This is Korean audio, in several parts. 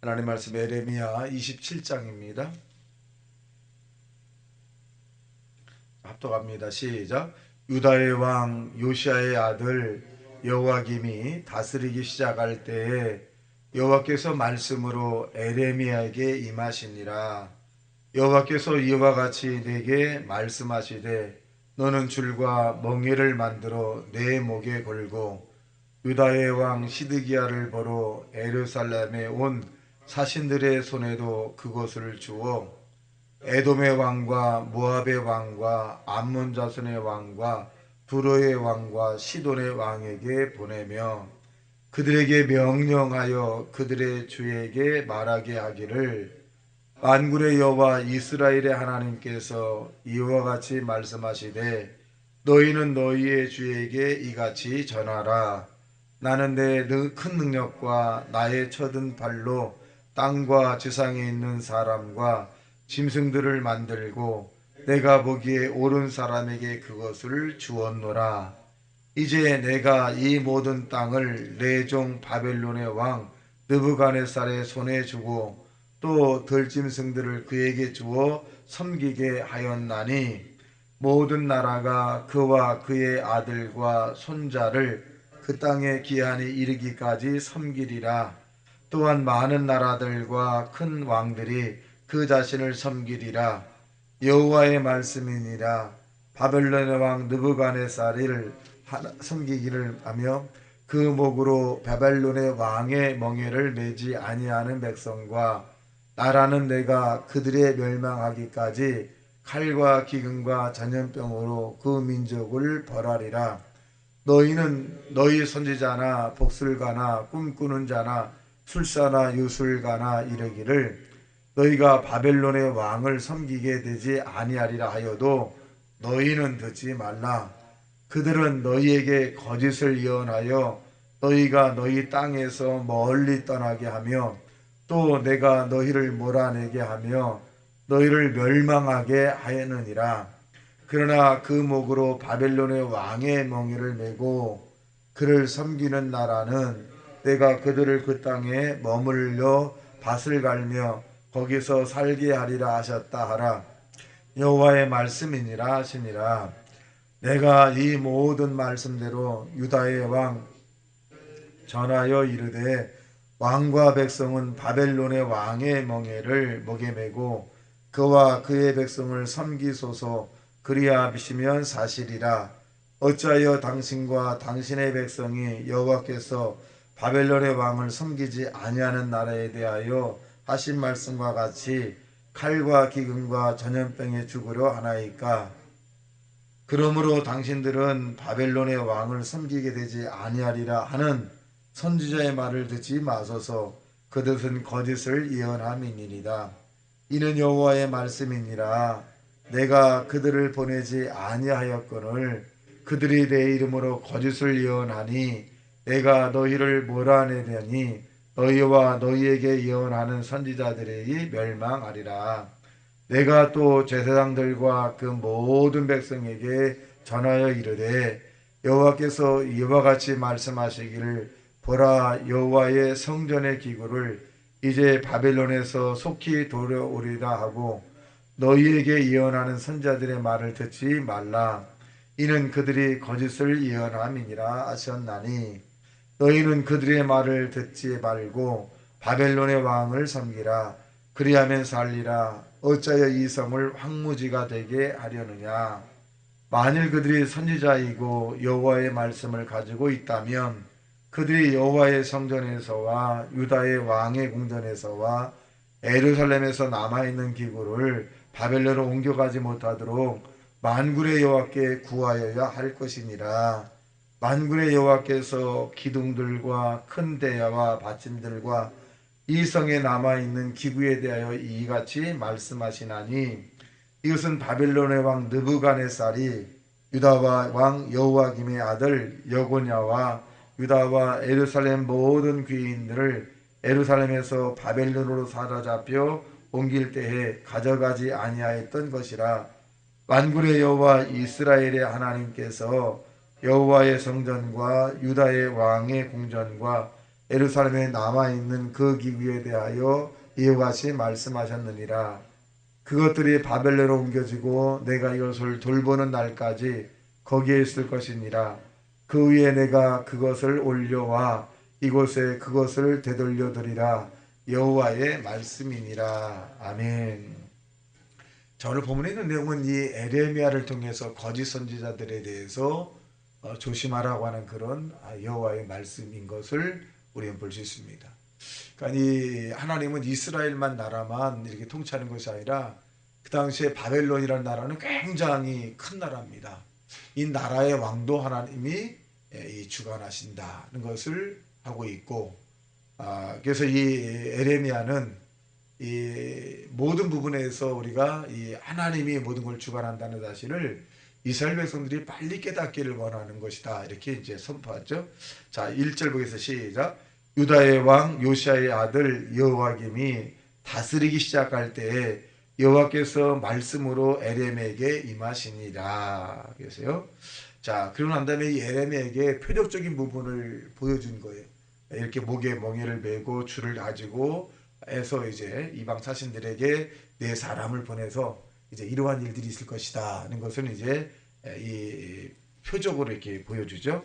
하나님 말씀 에레미야 27장입니다. 합독합니다. 시작. 유다의 왕 요시야의 아들 여호와김이 다스리기 시작할 때에 여호와께서 말씀으로 에레미야에게 임하시니라. 여호와께서 이와 같이 내게 말씀하시되 너는 줄과 멍에를 만들어 내 목에 걸고 유다의 왕 시드기야를 보러 예루살렘에 온 사신들의 손에도 그것을 주어 에돔의 왕과 모압의 왕과 암몬 자손의 왕과 두로의 왕과 시돈의 왕에게 보내며 그들에게 명령하여 그들의 주에게 말하게 하기를 만군의 여호와 이스라엘의 하나님께서 이와 같이 말씀하시되 너희는 너희의 주에게 이같이 전하라. 나는 내 큰 능력과 나의 쳐든 발로 땅과 지상에 있는 사람과 짐승들을 만들고 내가 보기에 옳은 사람에게 그것을 주었노라. 이제 내가 이 모든 땅을 내 종 바벨론의 왕 느부갓네살의 손에 주고 또 들짐승들을 그에게 주어 섬기게 하였나니 모든 나라가 그와 그의 아들과 손자를 그 땅에 기한이 이르기까지 섬기리라. 또한 많은 나라들과 큰 왕들이 그 자신을 섬기리라. 여호와의 말씀이니라. 바벨론의 왕 느부갓네살을 섬기기를 하며 그 목으로 바벨론의 왕의 멍에를 매지 아니하는 백성과 나라는 내가 그들의 멸망하기까지 칼과 기근과 전염병으로 그 민족을 벌하리라. 너희는 너희 선지자나 복술가나 꿈꾸는 자나 술사나 유술가나 이르기를 너희가 바벨론의 왕을 섬기게 되지 아니하리라 하여도 너희는 듣지 말라. 그들은 너희에게 거짓을 예언하여 너희가 너희 땅에서 멀리 떠나게 하며 또 내가 너희를 몰아내게 하며 너희를 멸망하게 하였느니라. 그러나 그 목으로 바벨론의 왕의 멍에를 메고 그를 섬기는 나라는 내가 그들을 그 땅에 머물러 밭을 갈며 거기서 살게 하리라 하셨다 하라. 여호와의 말씀이니라 하시니라. 내가 이 모든 말씀대로 유다의 왕 전하여 이르되 왕과 백성은 바벨론의 왕의 멍에를 목에 메고 그와 그의 백성을 섬기소서. 그리하시면 사실이라. 어찌하여 당신과 당신의 백성이 여호와께서 바벨론의 왕을 섬기지 아니하는 나라에 대하여 하신 말씀과 같이 칼과 기근과 전염병에 죽으려 하나이까. 그러므로 당신들은 바벨론의 왕을 섬기게 되지 아니하리라 하는 선지자의 말을 듣지 마소서. 그것은 거짓을 예언함이니이다. 이는 여호와의 말씀이니라. 내가 그들을 보내지 아니하였거늘 그들이 내 이름으로 거짓을 예언하니 내가 너희를 몰아내려니 너희와 너희에게 예언하는 선지자들이 멸망하리라. 내가 또 제사장들과 그 모든 백성에게 전하여 이르되 여호와께서 이와 같이 말씀하시기를 보라, 여호와의 성전의 기구를 이제 바벨론에서 속히 돌아오리라 하고 너희에게 예언하는 선자들의 말을 듣지 말라. 이는 그들이 거짓을 예언함이니라 하셨나니 너희는 그들의 말을 듣지 말고 바벨론의 왕을 섬기라. 그리하면 살리라. 어찌하여 이 성을 황무지가 되게 하려느냐. 만일 그들이 선지자이고 여호와의 말씀을 가지고 있다면 그들이 여호와의 성전에서와 유다의 왕의 궁전에서와 예루살렘에서 남아있는 기구를 바벨론으로 옮겨가지 못하도록 만군의 여호와께 구하여야 할 것이니라. 만군의 여호와께서 기둥들과 큰 대야와 받침들과 이 성에 남아있는 기구에 대하여 이같이 말씀하시나니 이것은 바벨론의 왕 느부갓네살이 유다와 왕 여호와김의 아들 여고냐와 유다와 예루살렘 모든 귀인들을 예루살렘에서 바벨론으로 사로잡혀 옮길 때에 가져가지 아니하였던 것이라. 만군의 여호와 이스라엘의 하나님께서 여호와의 성전과 유다의 왕의 궁전과 예루살렘에 남아 있는 그 기구에 대하여 이와 같이 말씀하셨느니라. 그것들이 바벨론으로 옮겨지고 내가 이것을 돌보는 날까지 거기에 있을 것이니라. 그 위에 내가 그것을 올려와 이곳에 그것을 되돌려드리라. 여호와의 말씀이니라. 아멘. 자, 오늘 본문에 있는 내용은 이 에레미야를 통해서 거짓 선지자들에 대해서 조심하라고 하는 그런 여호와의 말씀인 것을 우리는 볼 수 있습니다. 그러니까 이 하나님은 이스라엘만 나라만 이렇게 통치하는 것이 아니라 그 당시에 바벨론이라는 나라는 굉장히 큰 나라입니다. 이 나라의 왕도 하나님이 주관하신다는 것을 하고 있고, 그래서 이 에레미야는 이 모든 부분에서 우리가 이 하나님이 모든 걸 주관한다는 사실을 이스라엘 백성들이 빨리 깨닫기를 원하는 것이다. 이렇게 이제 선포하죠. 자, 1절 보겠습니다. 시작. 유다의 왕 요시아의 아들 여호와김이 다스리기 시작할 때에 여호와께서 말씀으로 에레미야에게 임하시니라. 그래서요. 자, 그러고 난 다음에 이 에레미야에게 표적적인 부분을 보여준 거예요. 이렇게 목에 멍에를 메고 줄을 가지고 해서 이제 이방 사신들에게 내 사람을 보내서 이제 이러한 일들이 있을 것이다 하는 것을 이제 이 표적으로 이렇게 보여주죠.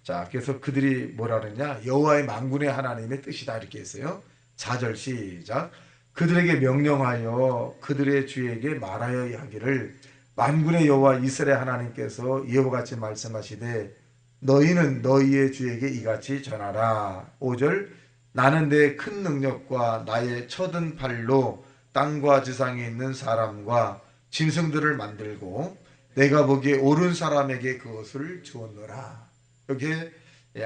자, 그래서 그들이 뭐라 그러냐? 여호와의 만군의 하나님의 뜻이다 이렇게 했어요. 4절 시작. 그들에게 명령하여 그들의 주에게 말하여 하기를 만군의 여호와 이스라엘 하나님께서 이와 같이 말씀하시되 너희는 너희의 주에게 이같이 전하라. 5절. 나는 내 큰 능력과 나의 쳐든 팔로 땅과 지상에 있는 사람과 짐승들을 만들고 내가 보기에 옳은 사람에게 그것을 주었노라. 여기에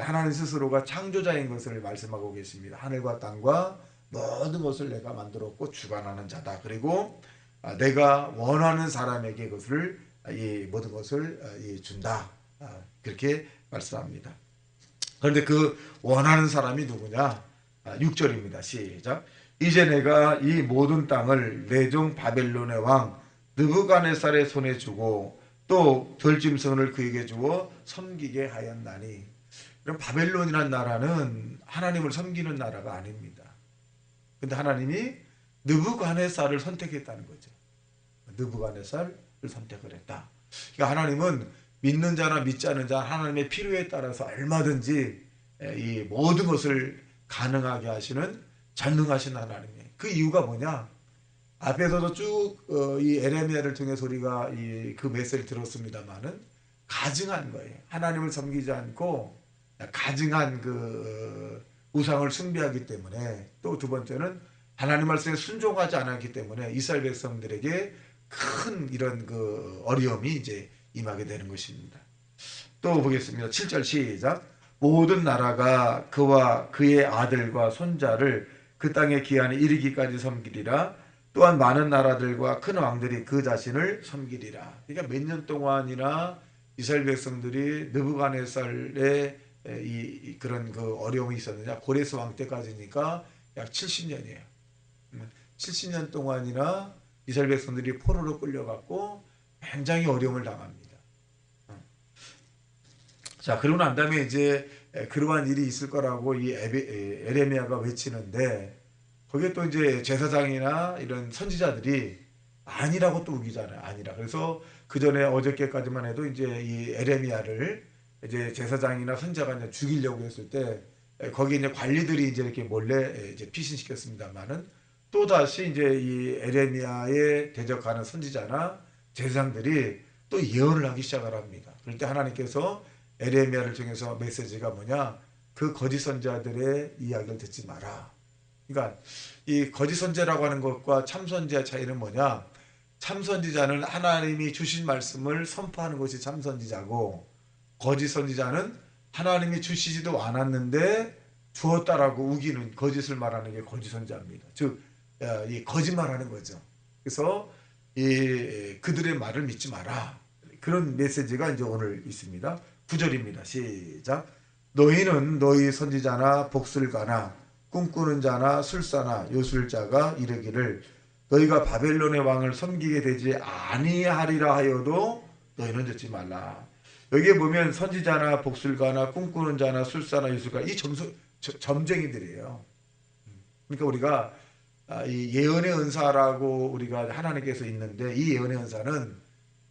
하나님 스스로가 창조자인 것을 말씀하고 계십니다. 하늘과 땅과 모든 것을 내가 만들었고 주관하는 자다. 그리고 내가 원하는 사람에게 그것을 이 모든 것을 준다. 그렇게 말씀합니다. 그런데 그 원하는 사람이 누구냐? 6절입니다. 시작. 이제 내가 이 모든 땅을 내 종 바벨론의 왕 느부갓네살의 손에 주고 또 들짐승을 그에게 주어 섬기게 하였나니. 그럼 바벨론이라는 나라는 하나님을 섬기는 나라가 아닙니다. 근데 하나님이 느부갓네살을 선택했다는 거죠. 느부갓네살을 선택을 했다. 그러니까 하나님은 믿는 자나 믿지 않는 자 하나님의 필요에 따라서 얼마든지 이 모든 것을 가능하게 하시는 전능하신 하나님이에요. 그 이유가 뭐냐? 앞에서도 쭉 이 에레미야를 통해서 우리가 그 메시지를 들었습니다만은 가증한 거예요. 하나님을 섬기지 않고 가증한 그 우상을 숭배하기 때문에, 또 두 번째는 하나님 말씀에 순종하지 않았기 때문에 이스라엘 백성들에게 큰 이런 그 어려움이 이제 임하게 되는 것입니다. 또 보겠습니다. 7절 시작. 모든 나라가 그와 그의 아들과 손자를 그 땅의 기한에 이르기까지 섬기리라. 또한 많은 나라들과 큰 왕들이 그 자신을 섬기리라. 그러니까 몇 년 동안이나 이스라엘 백성들이 느부갓네살의 그런 그 어려움이 있었느냐? 고레스 왕 때까지니까 약 70년이에요. 70년 동안이나 이스라엘 백성들이 포로로 끌려갔고 굉장히 어려움을 당합니다. 자, 그러고 난 다음에 이제 그러한 일이 있을 거라고 이 에레미야가 외치는데, 거기에 또 이제 제사장이나 이런 선지자들이 아니라고 또 우기잖아요. 아니라. 그래서 그 전에 어저께까지만 해도 이제 이 에레미야를 이제 제사장이나 선지자가 이제 죽이려고 했을 때 거기 이제 관리들이 이제 이렇게 몰래 이제 피신시켰습니다만은 또 다시 이제 이 에레미야에 대적하는 선지자나 제사장들이 또 예언을 하기 시작을 합니다. 그럴 때 하나님께서 에레미야를 통해서 메시지가 뭐냐? 그 거짓 선지자들의 이야기를 듣지 마라. 그러니까 이 거짓 선지자라고 하는 것과 참 선지자 차이는 뭐냐? 참 선지자는 하나님이 주신 말씀을 선포하는 것이 참 선지자고, 거짓 선지자는 하나님이 주시지도 않았는데 주었다라고 우기는 거짓을 말하는 게 거짓 선지자입니다. 즉, 이 거짓말하는 거죠. 그래서 이 그들의 말을 믿지 마라. 그런 메시지가 이제 오늘 있습니다. 9절입니다. 시작. 너희는 너희 선지자나 복술가나 꿈꾸는 자나 술사나 요술자가 이르기를 너희가 바벨론의 왕을 섬기게 되지 아니하리라 하여도 너희는 듣지 말라. 여기에 보면 선지자나 복술가나 꿈꾸는 자나 술사나 요술가, 이 점쟁이들이에요. 그러니까 우리가 이 예언의 은사라고 우리가 하나님께서 있는데 이 예언의 은사는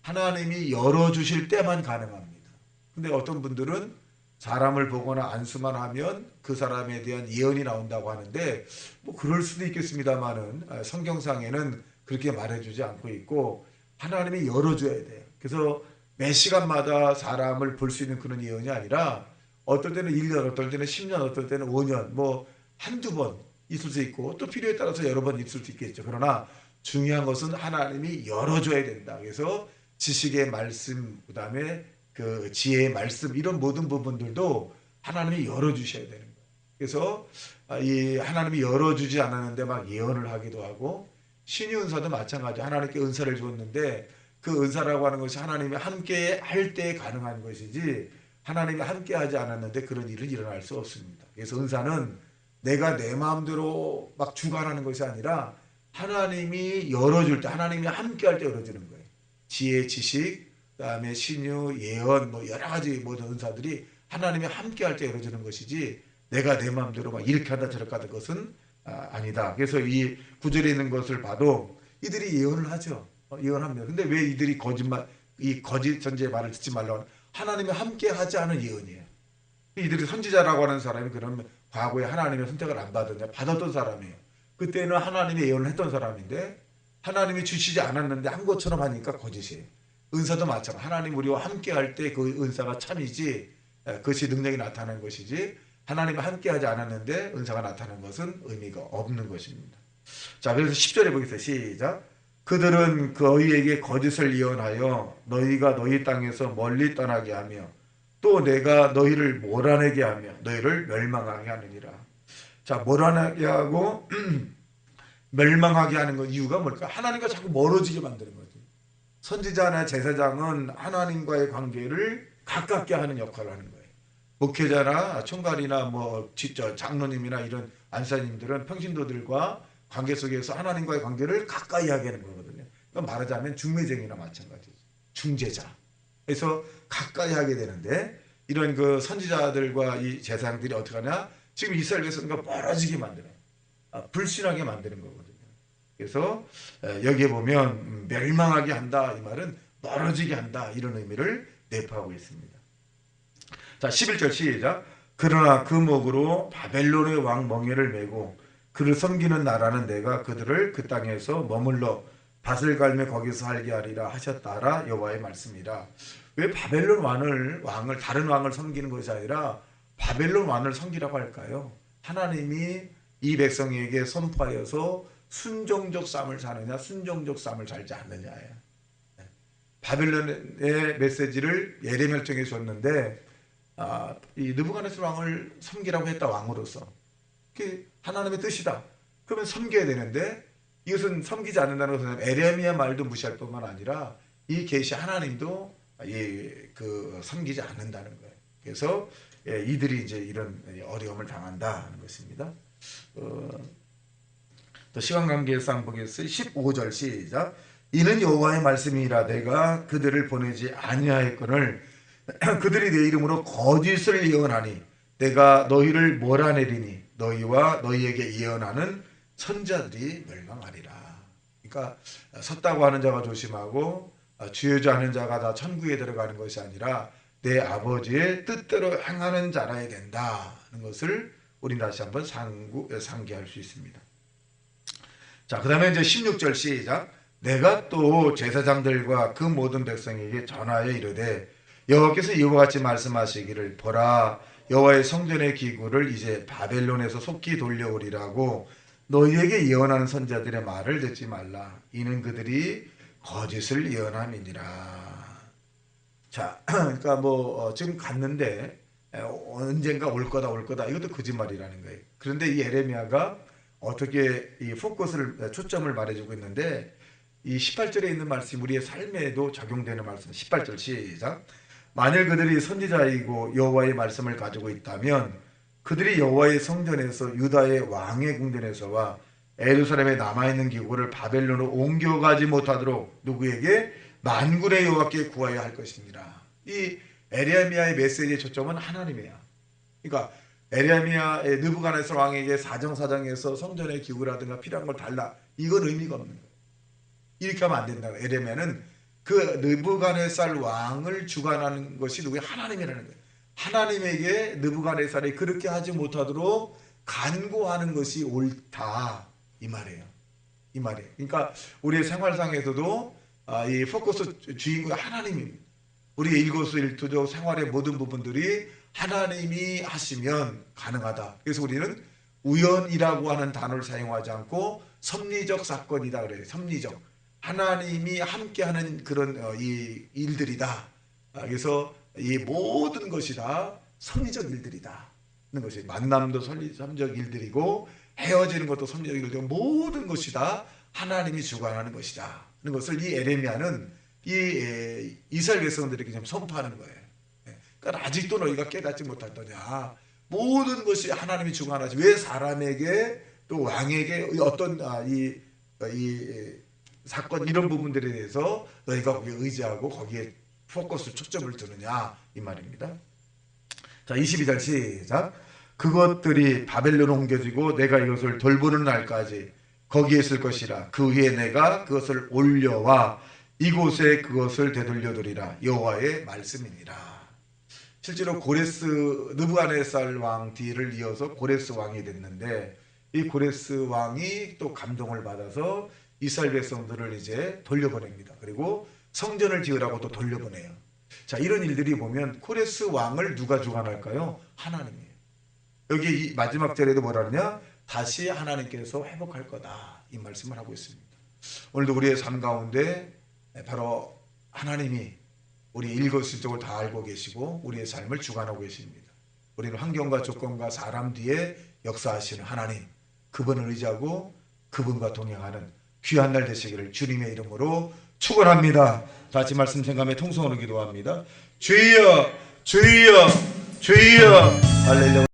하나님이 열어주실 때만 가능합니다. 근데 어떤 분들은 사람을 보거나 안수만 하면 그 사람에 대한 예언이 나온다고 하는데 뭐 그럴 수도 있겠습니다만은 성경상에는 그렇게 말해주지 않고 있고 하나님이 열어줘야 돼요. 그래서 매 시간마다 사람을 볼 수 있는 그런 예언이 아니라 어떨 때는 1년, 어떨 때는 10년, 어떨 때는 5년, 뭐 한두 번 있을 수 있고 또 필요에 따라서 여러 번 있을 수 있겠죠. 그러나 중요한 것은 하나님이 열어줘야 된다. 그래서 지식의 말씀, 그 다음에 그 지혜의 말씀 이런 모든 부분들도 하나님이 열어주셔야 되는 거예요. 그래서 이 하나님이 열어주지 않았는데 막 예언을 하기도 하고 신의 은사도 마찬가지. 하나님께 은사를 주었는데 그 은사라고 하는 것이 하나님이 함께 할 때 가능한 것이지 하나님이 함께 하지 않았는데 그런 일은 일어날 수 없습니다. 그래서 은사는 내가 내 마음대로 막 주관하는 것이 아니라 하나님이 열어줄 때 하나님이 함께 할 때 열어주는 거예요. 지혜, 지식, 그다음에 신유, 예언 뭐 여러 가지 모든 은사들이 하나님이 함께 할 때 열어주는 것이지 내가 내 마음대로 막 이렇게 하다 저렇게 하는 것은 아니다. 그래서 이 구절에 있는 것을 봐도 이들이 예언을 하죠. 예언합니다. 근데 왜 이들이 이 거짓 선지의 말을 듣지 말라고 하는 하나님이 함께 하지 않은 예언이에요. 이들이 선지자라고 하는 사람이 그러면 과거에 하나님의 선택을 안 받았냐? 받았던 사람이에요. 그때는 하나님의 예언을 했던 사람인데 하나님이 주시지 않았는데 한 것처럼 하니까 거짓이에요. 은사도 마찬가지. 하나님 우리와 함께 할 때 그 은사가 참이지 그것이 능력이 나타나는 것이지 하나님과 함께 하지 않았는데 은사가 나타나는 것은 의미가 없는 것입니다. 자, 그래서 10절에 보겠습니다. 시작. 그들은 너희에게 거짓을 예언하여 너희가 너희 땅에서 멀리 떠나게 하며 또 내가 너희를 몰아내게 하며 너희를 멸망하게 하느니라. 자, 몰아내게 하고 멸망하게 하는 건 이유가 뭘까? 하나님과 자꾸 멀어지게 만드는 거죠. 선지자나 제사장은 하나님과의 관계를 가깝게 하는 역할을 하는 거예요. 목회자나 총괄이나 뭐 장로님이나 이런 안사님들은 평신도들과 관계 속에서 하나님과의 관계를 가까이 하게 하는 거거든요. 그러니까 말하자면 중매쟁이나 마찬가지죠. 중재자. 그래서 가까이 하게 되는데 이런 그 선지자들과 이 제사장들이 어떻게 하냐? 지금 이스라엘 백성과 멀어지게 만드는, 불신하게 만드는 거거든요. 그래서 여기에 보면 멸망하게 한다 이 말은 멀어지게 한다 이런 의미를 내포하고 있습니다. 자, 11절 시작. 그러나 그 목으로 바벨론의 왕 멍에를 메고 그를 섬기는 나라는 내가 그들을 그 땅에서 머물러 밭을 갈며 거기서 살게 하리라 하셨다라 여호와의 말씀이라. 왜 바벨론 왕을 다른 왕을 섬기는 것이 아니라 바벨론 왕을 섬기라고 할까요? 하나님이 이 백성에게 선포하여서 순종적 삶을 사느냐 순종적 삶을 살지 않느냐예요. 바벨론의 메시지를 예레미야를 통해 줬는데 이 느부갓네살 왕을 섬기라고 했다. 왕으로서 그게 하나님의 뜻이다. 그러면 섬겨야 되는데 이것은 섬기지 않는다는 것은 예레미야 말도 무시할 뿐만 아니라 이 계시 하나님도 섬기지 않는다는 거예요. 그래서 이들이 이제 이런 어려움을 당한다는 것입니다. 또 시간 관계상 보겠어요. 15절 시작. 이는 여호와의 말씀이라 내가 그들을 보내지 아니하였거늘 그들이 내 이름으로 거짓을 예언하니 내가 너희를 몰아내리니 너희와 너희에게 예언하는 선자들이 멸망하리라. 그러니까 섰다고 하는 자가 조심하고 주여자하는 자가 다 천국에 들어가는 것이 아니라 내 아버지의 뜻대로 행하는 자라야 된다는 것을 우리 다시 한번 상기할 수 있습니다. 자, 그 다음에 이제 16절 시작. 내가 또 제사장들과 그 모든 백성에게 전하여 이르되 여호와께서 이와 같이 말씀하시기를 보라 여호와의 성전의 기구를 이제 바벨론에서 속히 돌려오리라고 너희에게 예언하는 선자들의 말을 듣지 말라. 이는 그들이 거짓을 예언함이니라. 자, 그러니까 지금 갔는데 언젠가 올 거다 이것도 거짓말이라는 거예요. 그런데 이 예레미야가 어떻게 이 포커스를 초점을 말해주고 있는데 이 18절에 있는 말씀이 우리의 삶에도 적용되는 말씀. 18절 시작. 만일 그들이 선지자이고 여호와의 말씀을 가지고 있다면 그들이 여호와의 성전에서 유다의 왕의 궁전에서와 예루살렘에 남아있는 기구를 바벨론으로 옮겨가지 못하도록 누구에게? 만군의 여호와께 구하여야 할 것입니다. 이 에레미야의 메시지의 초점은 하나님이야. 그러니까 에레미야의 느부갓네살 왕에게 사정사정해서 성전의 기구라든가 필요한 걸 달라. 이건 의미가 없는 거예요. 이렇게 하면 안 된다고. 에레미야는 그 느부갓네살 왕을 주관하는 것이 누구예요? 하나님이라는 거예요. 하나님에게 느부갓네살이 그렇게 하지 못하도록 간구하는 것이 옳다. 이 말이에요. 이 말이에요. 그러니까 우리의 생활상에서도 이 포커스 주인공이 하나님입니다. 우리의 일거수일투족 생활의 모든 부분들이 하나님이 하시면 가능하다. 그래서 우리는 우연이라고 하는 단어를 사용하지 않고 섭리적 사건이다 그래요. 섭리적. 하나님이 함께하는 그런 이 일들이다. 그래서 이 모든 것이 다 섭리적 일들이다. 하는 것이 만남도 섭리적 일들이고 헤어지는 것도 섭리적 일들이고 모든 것이 다 하나님이 주관하는 것이다. 하는 것을 이 에레미야는 이 이스라엘 백성들에게 좀 선포하는 거예요. 그러니까 아직도 너희가 깨닫지 못하더냐. 모든 것이 하나님이 주관하지 왜 사람에게 또 왕에게 어떤 이 사건 이런 부분들에 대해서 너희가 거기에 의지하고 거기에 포커스 초점을 두느냐 이 말입니다. 자 22절 시작. 그것들이 바벨론으로 옮겨지고 내가 이것을 돌보는 날까지 거기에 있을 것이라. 그 후에 내가 그것을 올려와 이곳에 그것을 되돌려두리라. 여호와의 말씀이니라. 실제로 고레스 느부갓네살 왕 뒤를 이어서 고레스 왕이 됐는데 이 고레스 왕이 또 감동을 받아서 이스라엘 백성들을 이제 돌려보냅니다. 그리고 성전을 지으라고 또 돌려보내요. 자, 이런 일들이 보면 고레스 왕을 누가 주관할까요? 하나님이에요. 여기 이 마지막 절에도 뭐라 하느냐? 다시 하나님께서 회복할 거다. 이 말씀을 하고 있습니다. 오늘도 우리의 삶 가운데 바로 하나님이 우리 일거수일투족을 다 알고 계시고 우리의 삶을 주관하고 계십니다. 우리는 환경과 조건과 사람 뒤에 역사하시는 하나님, 그분을 의지하고 그분과 동행하는 귀한 날 되시기를 주님의 이름으로 축원합니다. 다시 말씀 생각하며 통성으로 기도합니다. 주여 주여 주여 할렐루야.